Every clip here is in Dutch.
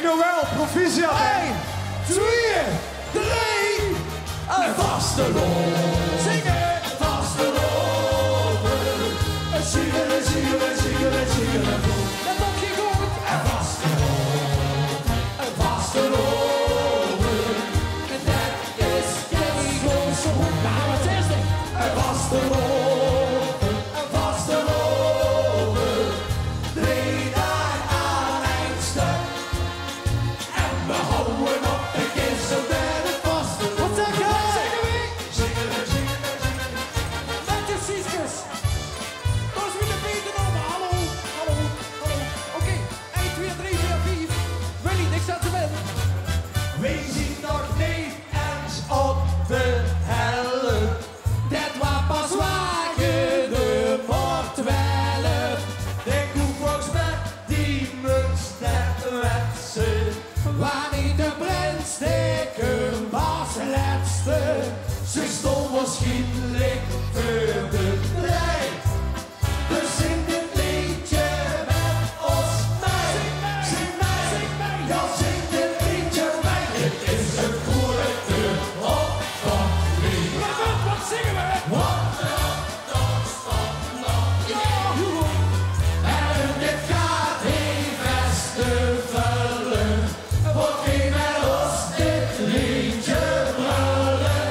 Hey Noël, proficiat. 1, 2, 3. Een vasteloven. Zingen. Vasteloven. Zingen, zingen, zingen, zingen. Dat mag je goed. Een vasteloven. Een vasteloven. En dat is geen grootste hoek. Maar wat is dit? Een vasteloven. Een vasteloven. 3 dagen aan een stuk. En we houden op de kisten bij de vaste. Wat zeg je? Zingen we? Zingen, zingen, zingen. Met je sieskes. Dat is weer de beter dan. Hallo, hallo, hallo. Oké, 1, 2, 3, 4, 5. Willy, niks aan te winnen. We zien nog niet eens op de helft. Dat was pas wagen de voor 12. De koekoeks met die muts net wetsen. Wanneer de brandsteker was laatste. Ze stond waarschijnlijk voor de trein. Dus zing dit liedje met ons mee. Zing mij, zing mij, ja zing dit liedje mee. Dit is een goede optocht. Wat zingen we? Wat een optocht van nog. Ja, en dit gaat heel beste vullen. Wat wie met ons dit liedje brullen.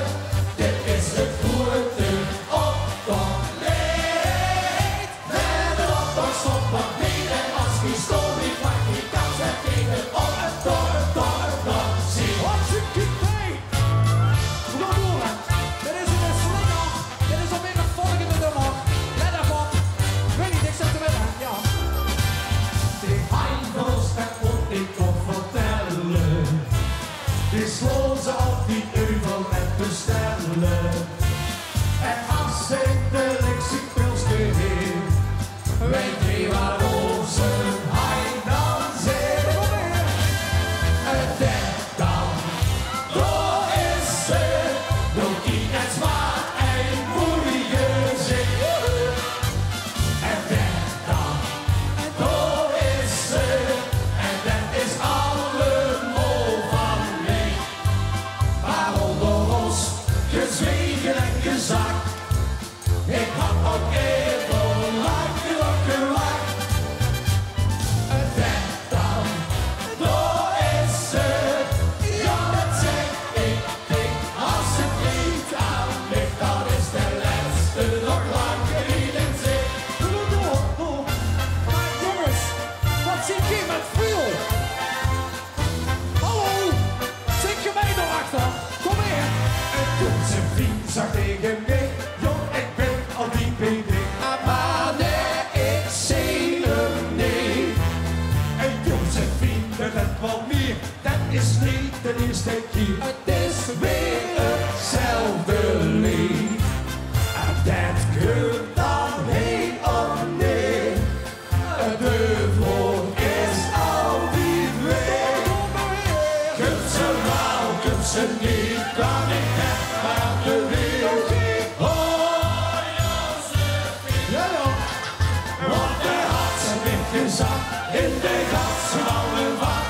Dit is de goede optocht. Leed met de optocht stoppen. Wie en als wie stond die pak die kans en tegen op het dorp, dorp, dorp. Zie wat je kunt mee. We gaan door. Dit is een slinger. Dit is alweer een volgende nummer. Let even op. Willy, niks aan te winnen. Ja. Die Venloos, dat moet ik nog vertellen. Die sloot ze op die euvel met bestellen. En als ik de Lexie pils geheer, weet je waarom ze hij dan zit. Het denkt dan, door is ze, door die net zwaar en moedige zit. Het denkt dan, door is ze, en dat is allemaal van mij. Maar onder ons gezwegen en gezakt, ik had ook even lang gewacht. Het denkt dan, door is ze, ja dat zeg ik, als het niet aan ligt, dan is de laatste nog lang niet in zicht. Maar jongens, wat zit je met Veel? Hallo, zit je mee daarachter? Kom hier. En toen zijn vriend zag tegen mij, jong ik ben al die PD. Maar nee, ik zie hem niet. En jong zijn vrienden het wel meer, dat is niet de eerste keer. Het is weer hetzelfde lied. En dat kunt dan heen of nee. De vloer is al niet weer. Kunt ze wel, kunt ze niet, dan ik heb aan de wereld. Oh, Josephine. Ja, ja. Want de had ze niet gezakt, in de gat ze wouden wat.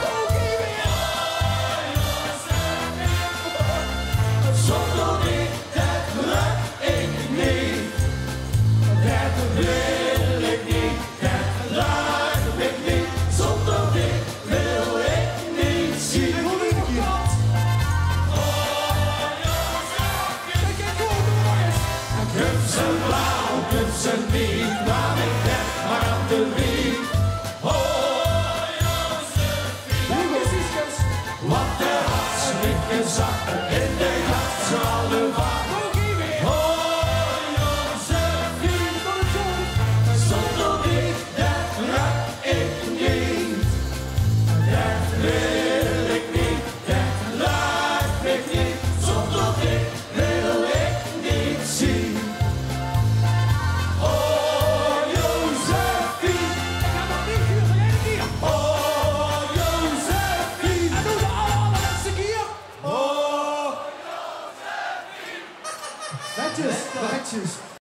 Zonder dit, dat lukt ik niet. Dat wil ik niet, dat lukt ik niet. Zonder dit wil ik niet zien. Kunt ze blauw, kunt ze niet, maar ik heb maar aan de wereld.